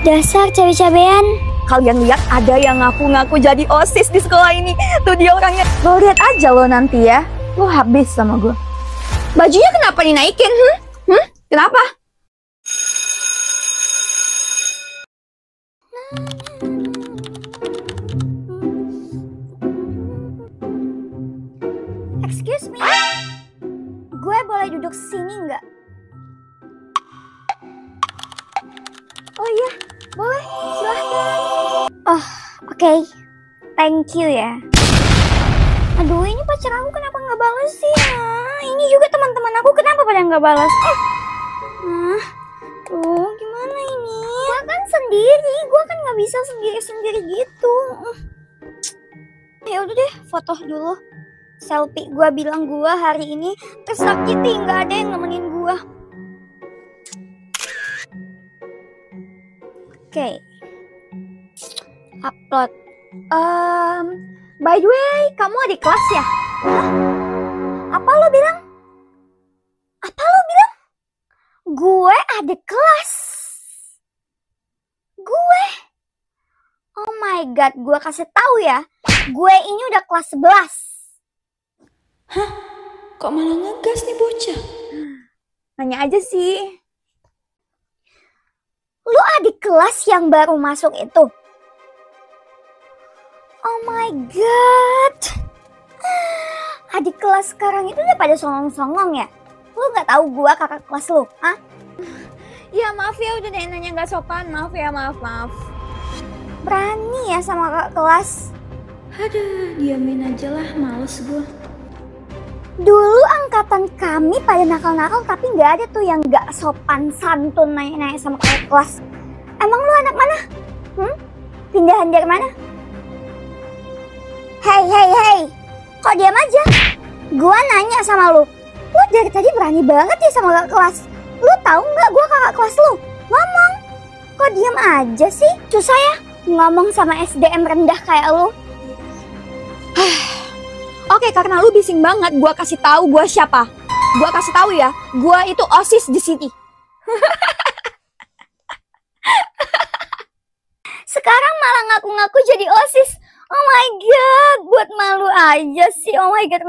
Dasar cewek cabean. Kalian lihat ada yang ngaku-ngaku jadi OSIS di sekolah ini. Tuh dia orangnya. Lo lihat aja lo nanti ya. Lo habis sama gue. Bajunya kenapa dinaikin? Kenapa? Excuse me. Gue boleh duduk sini nggak? Oh iya, boleh. Silahkan. Oh, oke. Thank you ya. Aduh, ini pacar aku kenapa nggak balas sih ya? Ini juga teman-teman aku kenapa pada nggak balas? Tuh, gimana ini? Gue kan sendiri, gue kan nggak bisa sendiri-sendiri gitu. Ya udah deh, foto dulu. Selfie gue bilang gue hari ini tersakiti, nggak ada yang nemenin gue. Oke. Upload. By the way, kamu adik kelas ya? Hah? Apa lo bilang? Gue adik kelas. Gue. Oh my god, gue kasih tahu ya. Gue ini udah kelas 11. Hah? Kok malah ngegas nih bocah? Nanya aja sih. Lu adik kelas yang baru masuk itu? Oh my god. Adik kelas sekarang itu udah pada songong-songong ya? Lu gak tahu gua kakak kelas lu? Hah? Ya maaf ya udah deh nanya gak sopan. Maaf ya, maaf. Berani ya sama kakak kelas? Aduh, diamin aja lah, males gue. Dulu angkatan kami pada nakal-nakal tapi nggak ada tuh yang nggak sopan santun nanya-nanya sama kakak kelas. Emang lu anak mana? Pindahan dari mana? Hey, kok diam aja? Gua nanya sama lu. Lu dari tadi berani banget ya sama kakak kelas. Lu tahu nggak gua kakak kelas lu? Ngomong. Kok diam aja sih? Susah ya ngomong sama SDM rendah kayak lu. Oke, karena lu bising banget, gua kasih tahu gua siapa. Gua kasih tahu ya, gua itu OSIS di sini. Sekarang malah ngaku-ngaku jadi OSIS. Oh my god, buat malu aja sih. Oh my god.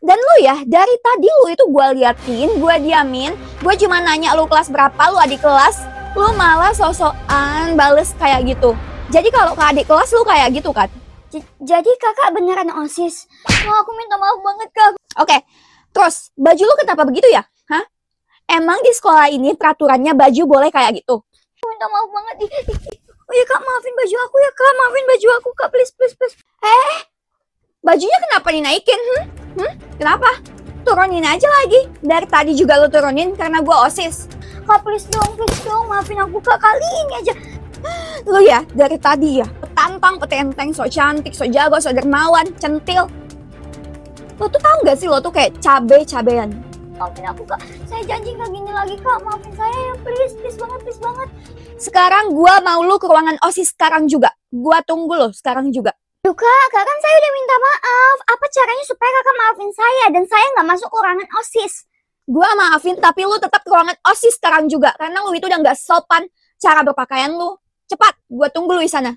Dan lu ya, dari tadi lu itu gua liatin, gua diamin, gua cuma nanya lu kelas berapa, lu adik kelas, lu malah sok-sokan bales kayak gitu. Jadi kalau ke adik kelas lu kayak gitu kan? Jadi kakak beneran OSIS? Oh, aku minta maaf banget kak. Oke, terus baju lu kenapa begitu ya? Hah? Emang di sekolah ini peraturannya baju boleh kayak gitu? Aku minta maaf banget. Oh ya kak, maafin baju aku ya kak, maafin baju aku kak, please. Bajunya kenapa dinaikin? Kenapa? Turunin aja lagi. Dari tadi juga lu turunin karena gua OSIS. Kak please dong, maafin aku kak, kali ini aja. Lu ya, dari tadi ya, petantang, petenteng, sok cantik, sok jago, sok dermawan, centil. Lo tuh tahu gak sih lo tuh kayak cabe-cabean. Maafin aku kak, saya janji gak gini lagi kak, maafin saya ya, please banget. Sekarang gua mau lu ke ruangan OSIS sekarang juga. Gua tunggu lo sekarang juga. Duh kak kan saya udah minta maaf. Apa caranya supaya kakak maafin saya dan saya gak masuk ke ruangan OSIS? Gua maafin tapi lu tetap ke ruangan OSIS sekarang juga. Karena lu itu udah gak sopan cara berpakaian lu. Cepat, gua tunggu lu di sana.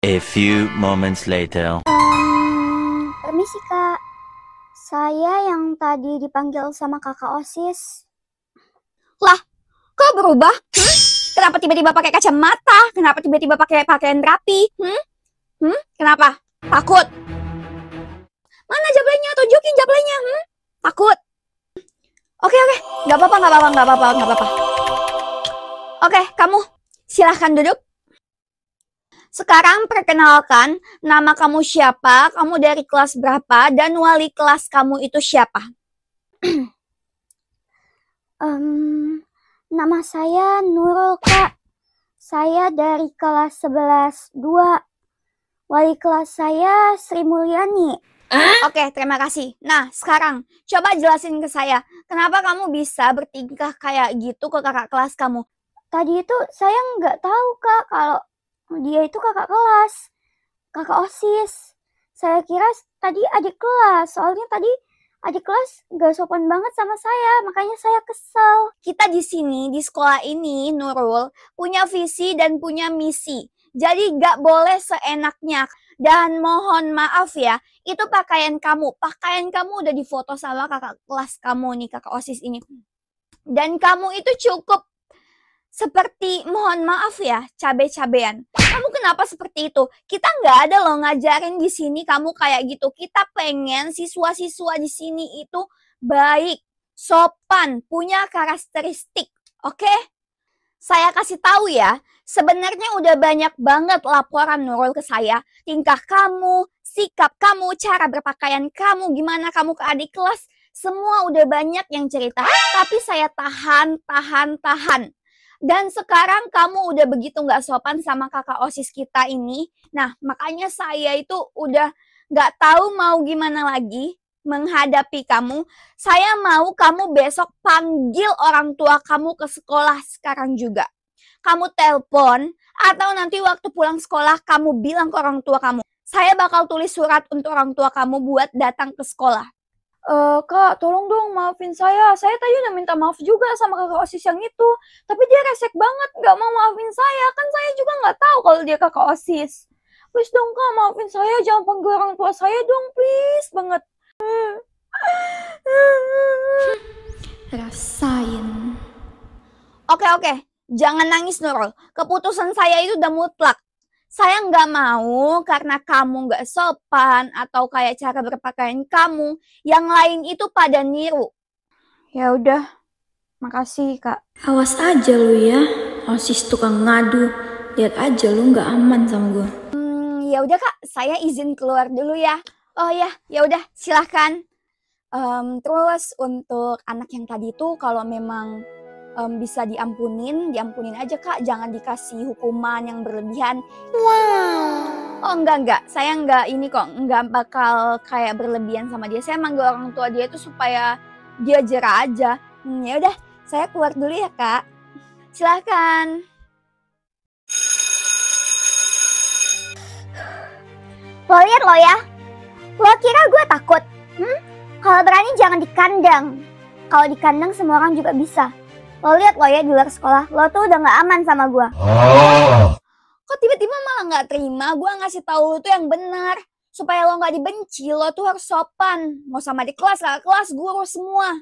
A few moments later. Permisi kak, saya yang tadi dipanggil sama kakak OSIS. Lah, kok berubah? Kenapa tiba-tiba pakai kacamata? Kenapa tiba-tiba pakai pakaian rapi? Kenapa? Takut? Mana jablenya? Tunjukin jablenya. Takut? Oke, nggak apa-apa. Oke, kamu silahkan duduk. Sekarang perkenalkan, nama kamu siapa, kamu dari kelas berapa, dan wali kelas kamu itu siapa? Nama saya Nurul kak. Saya dari kelas 11-2. Wali kelas saya Sri Mulyani. Oke, terima kasih. Nah, sekarang coba jelasin ke saya, kenapa kamu bisa bertingkah kayak gitu ke kakak kelas kamu? Tadi itu saya nggak tahu kak kalau dia itu kakak kelas, kakak OSIS. Saya kira tadi adik kelas, soalnya tadi adik kelas gak sopan banget sama saya, makanya saya kesel. Kita di sini, di sekolah ini, Nurul, punya visi dan punya misi. Jadi gak boleh seenaknya. Dan mohon maaf ya, itu pakaian kamu. Pakaian kamu udah difoto sama kakak kelas kamu nih, kakak OSIS ini. Dan kamu itu cukup seperti, mohon maaf ya, cabe-cabean. Kamu kenapa seperti itu? Kita nggak ada loh ngajarin di sini kamu kayak gitu. Kita pengen siswa-siswa di sini itu baik, sopan, punya karakteristik. Oke? Saya kasih tahu ya, sebenarnya udah banyak banget laporan Nurul ke saya. Tingkah kamu, sikap kamu, cara berpakaian kamu, gimana kamu ke adik kelas. Semua udah banyak yang cerita. Tapi saya tahan. Dan sekarang kamu udah begitu gak sopan sama kakak OSIS kita ini. Nah, makanya saya itu udah gak tahu mau gimana lagi menghadapi kamu. Saya mau kamu besok panggil orang tua kamu ke sekolah sekarang juga. Kamu telepon atau nanti waktu pulang sekolah kamu bilang ke orang tua kamu. Saya bakal tulis surat untuk orang tua kamu buat datang ke sekolah. Kak, tolong dong maafin saya. Saya tadi udah minta maaf juga sama kakak OSIS yang itu. Tapi dia resek banget, gak mau maafin saya. Kan saya juga gak tahu kalau dia kakak OSIS. Please dong kak, maafin saya. Jangan panggil orang tua saya dong, please banget. Rasain. Oke. Jangan nangis Nurul. Keputusan saya itu udah mutlak. Saya nggak mau karena kamu nggak sopan atau kayak cara berpakaian kamu. Yang lain itu pada niru. Ya udah, makasih kak. Awas aja lu ya, OSIS tukang ngadu. Lihat aja lu nggak aman sama gue. Ya udah kak, saya izin keluar dulu ya. Oh ya udah silahkan. Terus untuk anak yang tadi itu kalau memang bisa diampunin aja kak, jangan dikasih hukuman yang berlebihan. Wow. Oh enggak, saya enggak ini kok, enggak bakal kayak berlebihan sama dia. Saya manggil orang tua dia itu supaya dia jera aja. Ya udah, saya keluar dulu ya kak. Silahkan. Lo lihat lo ya, lo kira gue takut? Kalau berani jangan di kandang. Kalau di kandang semua orang juga bisa. Lo lihat lo ya di luar sekolah, lo tuh udah gak aman sama gue. Kok tiba-tiba malah gak terima? Gue ngasih tahu lo tuh yang benar. Supaya lo gak dibenci, lo tuh harus sopan. Mau sama di kelas, kelas, guru, semua.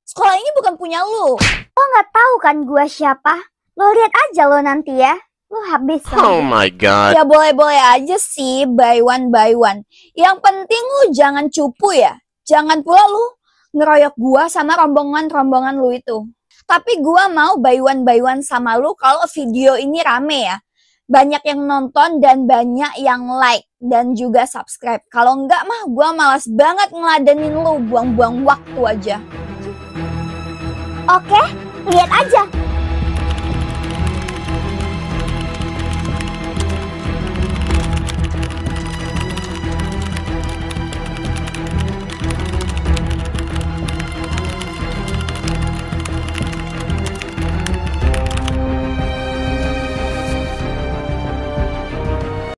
Sekolah ini bukan punya lo. Lo gak tahu kan gue siapa? Lo lihat aja lo nanti ya. Lo habis. Oh my god. Ya boleh-boleh aja sih, by one. Yang penting lo jangan cupu ya. Jangan pula lo ngeroyok gue sama rombongan lo itu. Tapi gue mau by one sama lu kalau video ini rame ya. Banyak yang nonton dan banyak yang like dan juga subscribe. Kalau enggak mah gue malas banget ngeladenin lu, buang-buang waktu aja. Oke, lihat aja